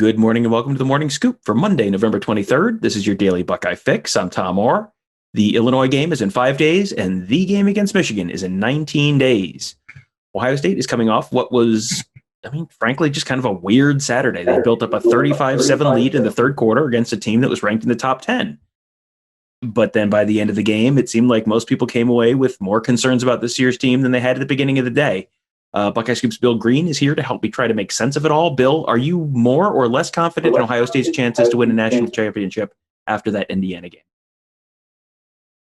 Good morning and welcome to the Morning Scoop for Monday, November 23rd. This is your daily Buckeye fix. I'm Tom Orr. The Illinois game is in 5 days, and the game against Michigan is in 19 days. Ohio State is coming off what was, frankly, just kind of a weird Saturday. They built up a 35-7 lead in the third quarter against a team that was ranked in the top 10. But then by the end of the game, it seemed like most people came away with more concerns about this year's team than they had at the beginning of the day. Buckeye Scoop's Bill Greene is here to help me try to make sense of it all. Bill, are you more or less confident in Ohio State's chances to win a national championship after that Indiana game?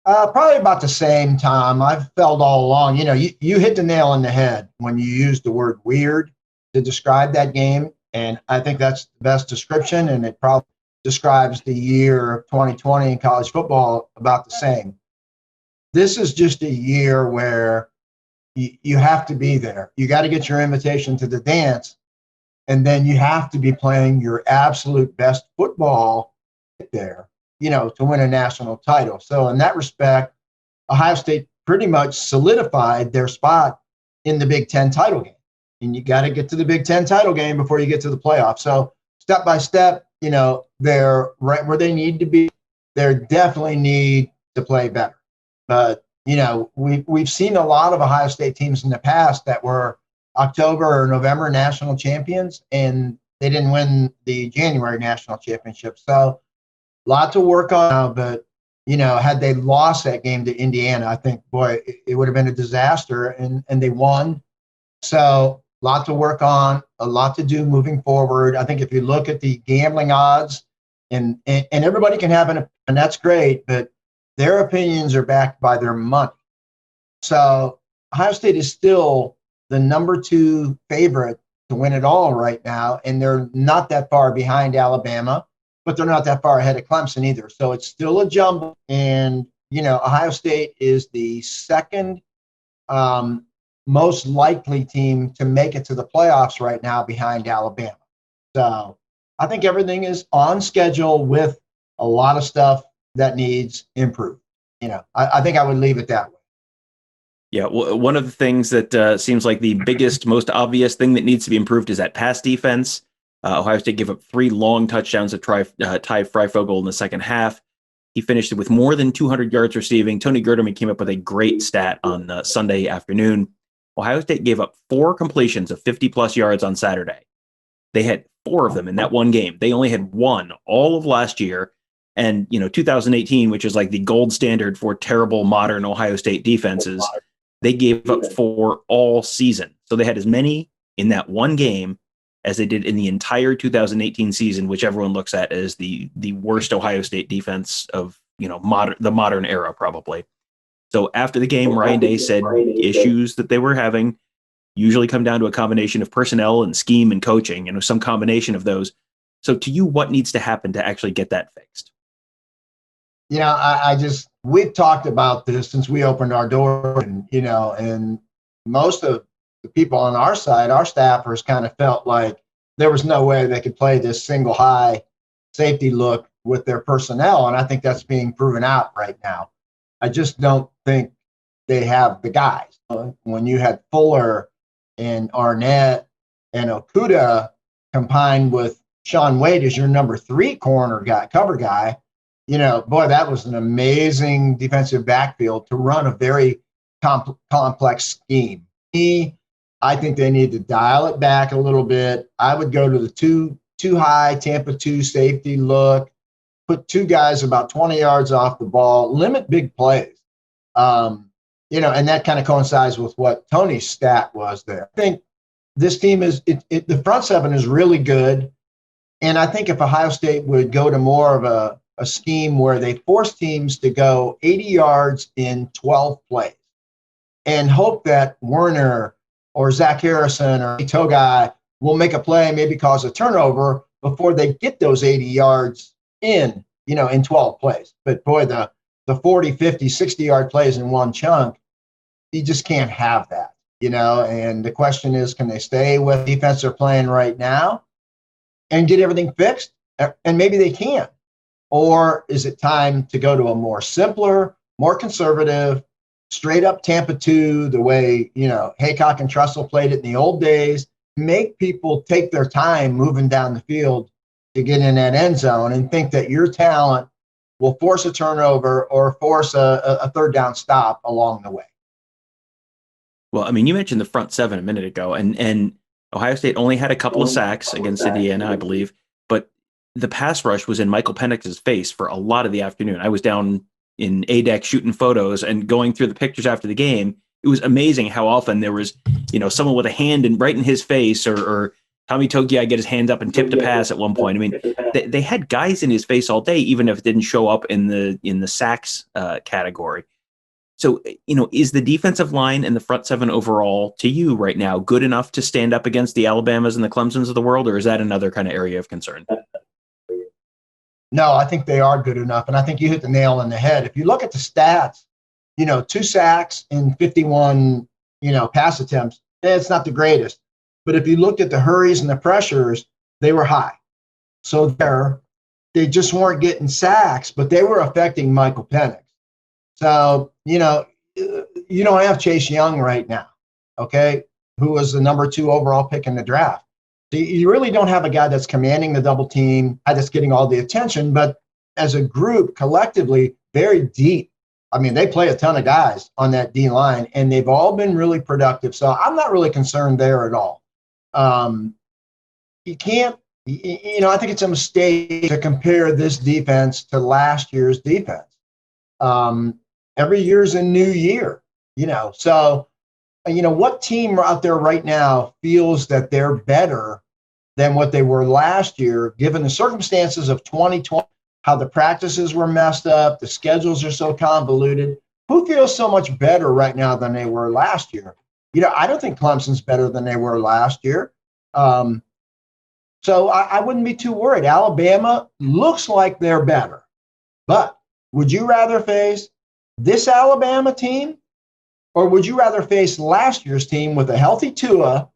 Probably about the same, Tom. I've felt all along, you hit the nail on the head when you used the word weird to describe that game. And I think that's the best description. And it probably describes the year of 2020 in college football about the same. This is just a year where you have to be there. You got to get your invitation to the dance, and then you have to be playing your absolute best football there, to win a national title. So in that respect, Ohio State pretty much solidified their spot in the Big Ten title game. And you got to get to the Big Ten title game before you get to the playoffs. So step by step, they're right where they need to be. They definitely need to play better. But we've seen a lot of Ohio State teams in the past that were October or November national champions, and they didn't win the January national championship. So a lot to work on now, but, had they lost that game to Indiana, I think, it would have been a disaster, and they won. So a lot to work on, a lot to do moving forward. I think if you look at the gambling odds, and everybody can have an, and that's great, but their opinions are backed by their money. So Ohio State is still the number 2 favorite to win it all right now, and they're not that far behind Alabama, but they're not that far ahead of Clemson either. So it's still a jumble, and, Ohio State is the second most likely team to make it to the playoffs right now behind Alabama. So I think everything is on schedule with a lot of stuff that needs improved. I think I would leave it that way. Yeah, well, one of the things that seems like the biggest, most obvious thing that needs to be improved is that pass defense. Ohio State gave up 3 long touchdowns to Ty Freifogel in the second half. He finished it with more than 200 yards receiving. Tony Gerdeman came up with a great stat on Sunday afternoon. Ohio State gave up 4 completions of 50-plus yards on Saturday. They had 4 of them in that one game. They only had 1 all of last year. And, 2018, which is like the gold standard for terrible modern Ohio State defenses, they gave up 4 all season. So they had as many in that one game as they did in the entire 2018 season, which everyone looks at as the worst Ohio State defense of, the modern era, probably. So after the game, Ryan Day said issues that they were having usually come down to a combination of personnel and scheme and coaching, and some combination of those. So to you, what needs to happen to actually get that fixed? We've talked about this since we opened our door, and most of the people on our side, our staffers, kind of felt like there was no way they could play this single high safety look with their personnel. And I think that's being proven out right now. I just don't think they have the guys. When you had Fuller and Arnett and Okudah combined with Shaun Wade as your number 3 cover guy, that was an amazing defensive backfield to run a very complex scheme. I think they need to dial it back a little bit. I would go to the too high Tampa 2 safety look, put 2 guys about 20 yards off the ball, limit big plays. And that kind of coincides with what Tony's stat was there. I think this team the front 7 is really good. And I think if Ohio State would go to more of a scheme where they force teams to go 80 yards in 12 plays and hope that Werner or Zach Harrison or Togai will make a play, maybe cause a turnover before they get those 80 yards in 12 plays. But boy, the 40, 50, 60-yard plays in one chunk, you just can't have that, and the question is, can they stay with the defense they're playing right now and get everything fixed? And maybe they can. Or is it time to go to a more simpler, more conservative, straight up Tampa 2, the way, Haycock and Trussell played it in the old days, make people take their time moving down the field to get in that end zone and think that your talent will force a turnover or force a third down stop along the way. Well, I mean, you mentioned the front seven a minute ago, and Ohio State only had a couple of sacks against Indiana, I believe, but the pass rush was in Michael Penix's face for a lot of the afternoon. I was down in A-Deck shooting photos and going through the pictures after the game. It was amazing how often there was, someone with a hand right in his face, or Tommy Togiai get his hand up and tipped a pass at one point. I mean, they had guys in his face all day, even if it didn't show up in the sacks category. So, is the defensive line and the front seven overall to you right now good enough to stand up against the Alabamas and the Clemsons of the world, or is that another kind of area of concern? No, I think they are good enough. And I think you hit the nail on the head. If you look at the stats, 2 sacks in 51, pass attempts, it's not the greatest. But if you looked at the hurries and the pressures, they were high. So they just weren't getting sacks, but they were affecting Michael Penix. So, you don't have Chase Young right now, okay, who was the number 2 overall pick in the draft. So you really don't have a guy that's commanding the double team, that's getting all the attention, but as a group, collectively, very deep. I mean, they play a ton of guys on that D line, and they've all been really productive. So I'm not really concerned there at all. You can't, I think it's a mistake to compare this defense to last year's defense. Every year's a new year, So, what team out there right now feels that they're better than what they were last year, given the circumstances of 2020, how the practices were messed up, the schedules are so convoluted? Who feels so much better right now than they were last year? I don't think Clemson's better than they were last year. So I wouldn't be too worried. Alabama looks like they're better. But would you rather face this Alabama team, or would you rather face last year's team with a healthy Tua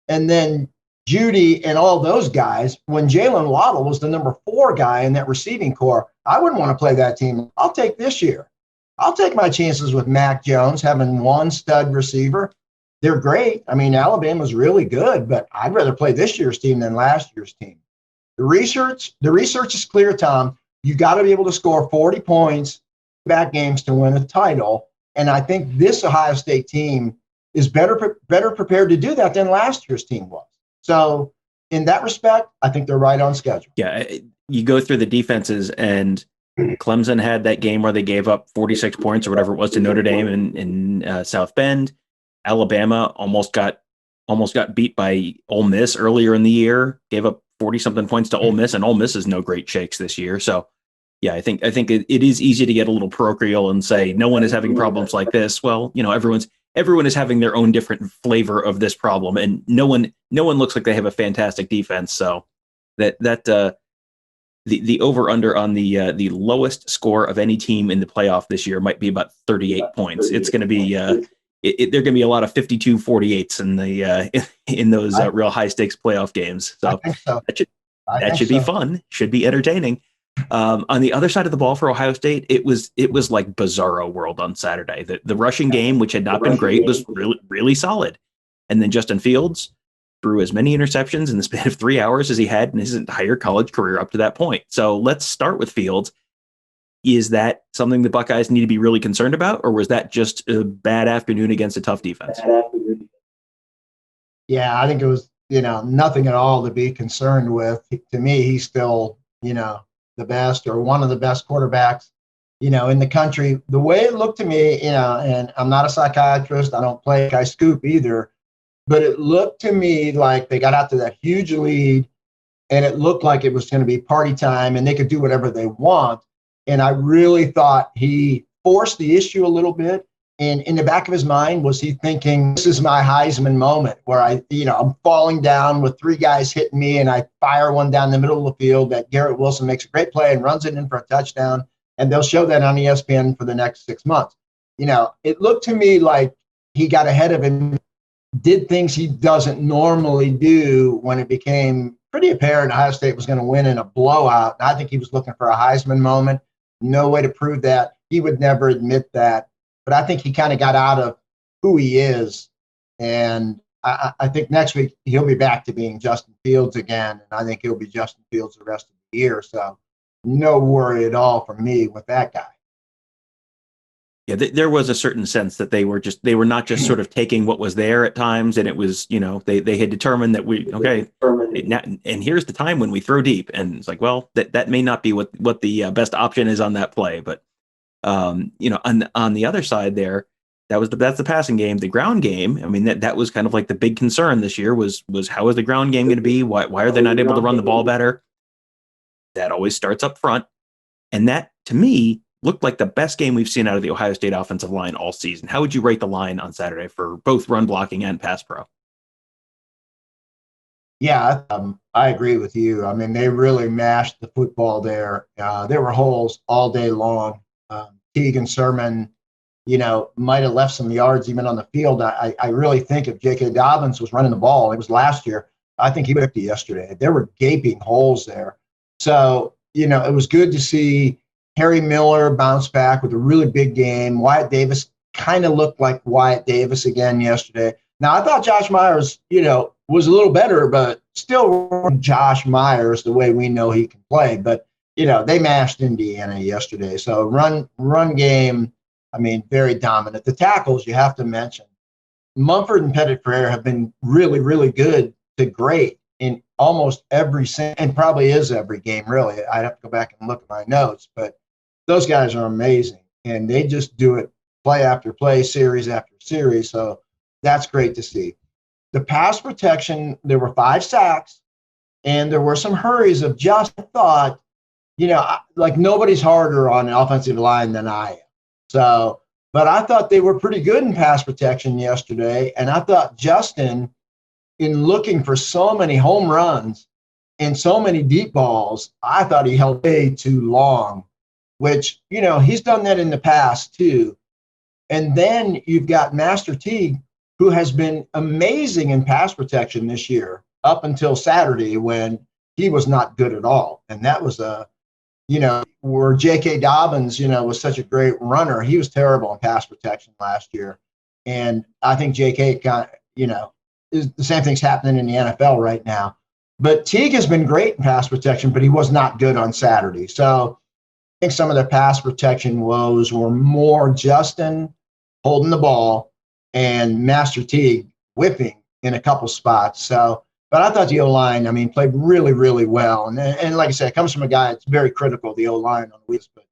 and then Judy and all those guys when Jalen Waddle was the number 4 guy in that receiving core? I wouldn't want to play that team. I'll take this year. I'll take my chances with Mac Jones having one stud receiver. They're great. I mean, Alabama's really good, but I'd rather play this year's team than last year's team. The research is clear, Tom. You got to be able to score 40 points back games to win a title. And I think this Ohio State team is better prepared to do that than last year's team was. So in that respect, I think they're right on schedule. Yeah, you go through the defenses, and Clemson had that game where they gave up 46 points or whatever it was to Notre Dame in South Bend. Alabama almost got beat by Ole Miss earlier in the year, gave up 40-something points to Ole Miss, and Ole Miss is no great shakes this year. So, yeah, I think it is easy to get a little parochial and say no one is having problems like this. Well, everyone is having their own different flavor of this problem, and no one looks like they have a fantastic defense. So the over under on the lowest score of any team in the playoff this year might be about 38 points. It's going to be there are going to be a lot of 52-48s in those real high stakes playoff games. So that should be fun. Should be entertaining. On the other side of the ball for Ohio State, it was like bizarro world on Saturday. The rushing game, which had not been great, was really, really solid. And then Justin Fields threw as many interceptions in the span of 3 hours as he had in his entire college career up to that point. So let's start with Fields. Is that something the Buckeyes need to be really concerned about, or was that just a bad afternoon against a tough defense? Yeah, I think it was, nothing at all to be concerned with. To me, he's still, the best or one of the best quarterbacks, in the country. The way it looked to me, and I'm not a psychiatrist, I don't play I scoop either, but it looked to me like they got out to that huge lead, and it looked like it was going to be party time and they could do whatever they want. And I really thought he forced the issue a little bit. And in the back of his mind, was he thinking, this is my Heisman moment where I'm falling down with 3 guys hitting me and I fire one down the middle of the field that Garrett Wilson makes a great play and runs it in for a touchdown. And they'll show that on ESPN for the next 6 months. It looked to me like he got ahead of him, did things he doesn't normally do when it became pretty apparent Ohio State was going to win in a blowout. And I think he was looking for a Heisman moment. No way to prove that. He would never admit that. But I think he kind of got out of who he is. And I think next week he'll be back to being Justin Fields again, and I think he'll be Justin Fields the rest of the year. So no worry at all for me with that guy. Yeah, there was a certain sense that they were not just sort of taking what was there at times, and it was, they had determined that and here's the time when we throw deep, and it's like, well, that may not be what the best option is on that play, but on the other side there, that's the passing game. The ground game, I mean, that was kind of like the big concern this year was how is the ground game going to be? Why are they not able to run the ball better? That always starts up front, and that to me looked like the best game we've seen out of the Ohio State offensive line all season. How would you rate the line on Saturday for both run blocking and pass pro? Yeah, I agree with you. I mean, they really mashed the football there. There were holes all day long. Teague and Sermon, might have left some yards even on the field. I really think if J.K. Dobbins was running the ball, it was last year, I think he whipped it yesterday. There were gaping holes there. So, it was good to see Harry Miller bounced back with a really big game. Wyatt Davis kind of looked like Wyatt Davis again yesterday. Now, I thought Josh Myers, was a little better, but still Josh Myers the way we know he can play. But, they mashed Indiana yesterday. So run game, I mean, very dominant. The tackles you have to mention. Mumford and Pettit-Frere have been really, really good to great in almost and probably is every game, really. I'd have to go back and look at my notes, but those guys are amazing, and they just do it play after play, series after series. So that's great to see. The pass protection, there were 5 sacks, and there were some hurries of just thought, like nobody's harder on the offensive line than I am. So, but I thought they were pretty good in pass protection yesterday, and I thought Justin, in looking for so many home runs and so many deep balls, I thought he held way too long, which, he's done that in the past too. And then you've got Master Teague, who has been amazing in pass protection this year up until Saturday when he was not good at all. And that was where J.K. Dobbins, was such a great runner. He was terrible in pass protection last year. And I think J.K. is the same thing's happening in the NFL right now. But Teague has been great in pass protection, but he was not good on Saturday. So I think some of the pass protection woes were more Justin holding the ball and Master Teague whipping in a couple spots. So, but I thought the O-line, played really, really well. And like I said, it comes from a guy that's very critical, the O-line on the weeks. But,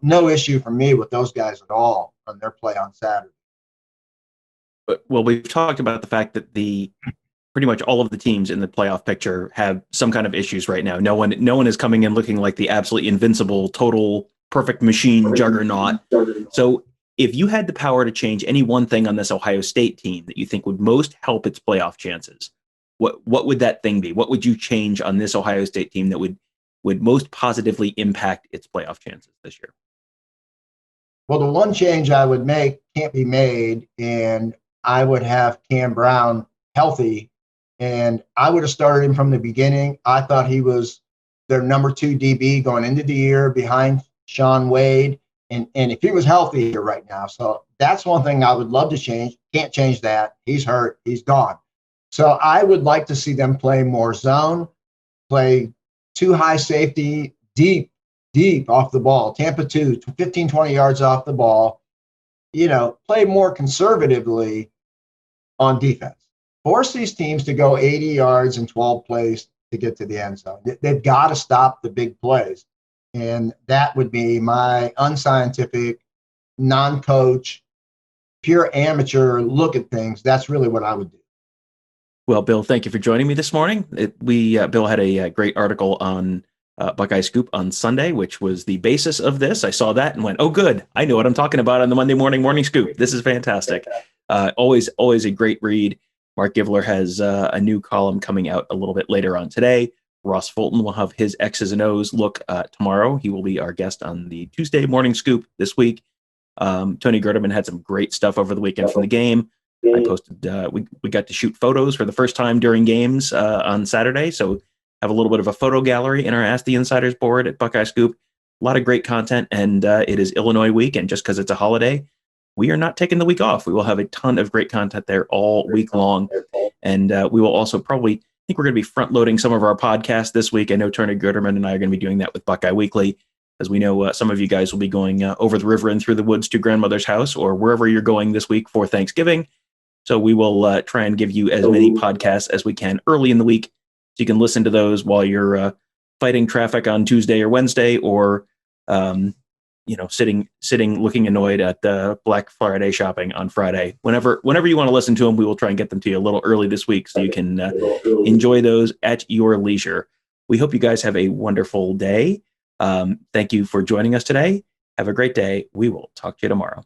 no issue for me with those guys at all on their play on Saturday. But, well, we've talked about the fact that pretty much all of the teams in the playoff picture have some kind of issues right now. No one is coming in looking like the absolutely invincible, total, perfect machine juggernaut. So if you had the power to change any one thing on this Ohio State team that you think would most help its playoff chances, what would that thing be? What would you change on this Ohio State team that would most positively impact its playoff chances this year? Well, the one change I would make can't be made, and I would have Cam Brown healthy, and I would have started him from the beginning. I thought he was their number 2 DB going into the year behind Shaun Wade, and if he was healthy here right now. So that's one thing I would love to change. Can't change that. He's hurt. He's gone. So I would like to see them play more zone, play 2 high safety, deep off the ball. Tampa 2, 15, 20 yards off the ball. Play more conservatively on defense. Force these teams to go 80 yards in 12 plays to get to the end zone. They've got to stop the big plays. And that would be my unscientific, non-coach, pure amateur look at things. That's really what I would do. Well, Bill, thank you for joining me this morning. Bill had a great article on Buckeye Scoop on Sunday, which was the basis of this. I saw that and went, oh, good. I know what I'm talking about on the Monday morning scoop. This is fantastic. Always a great read. Mark Givler has a new column coming out a little bit later on today. Ross Fulton will have his X's and O's look tomorrow. He will be our guest on the Tuesday morning scoop this week. Tony Gerdeman had some great stuff over the weekend from the game. I posted, we got to shoot photos for the first time during games on Saturday. So have a little bit of a photo gallery in our Ask the Insiders board at Buckeye Scoop. A lot of great content, and it is Illinois week. And just because it's a holiday, we are not taking the week off. We will have a ton of great content there all week long. And we will also probably, I think we're going to be front loading some of our podcasts this week. I know Turner Gooderman and I are going to be doing that with Buckeye Weekly, as we know some of you guys will be going over the river and through the woods to grandmother's house or wherever you're going this week for Thanksgiving. So we will try and give you as many podcasts as we can early in the week, so you can listen to those while you're fighting traffic on Tuesday or Wednesday, or sitting looking annoyed at Black Friday shopping on Friday. Whenever you want to listen to them, we will try and get them to you a little early this week so you can enjoy those at your leisure. We hope you guys have a wonderful day. Thank you for joining us today. Have a great day. We will talk to you tomorrow.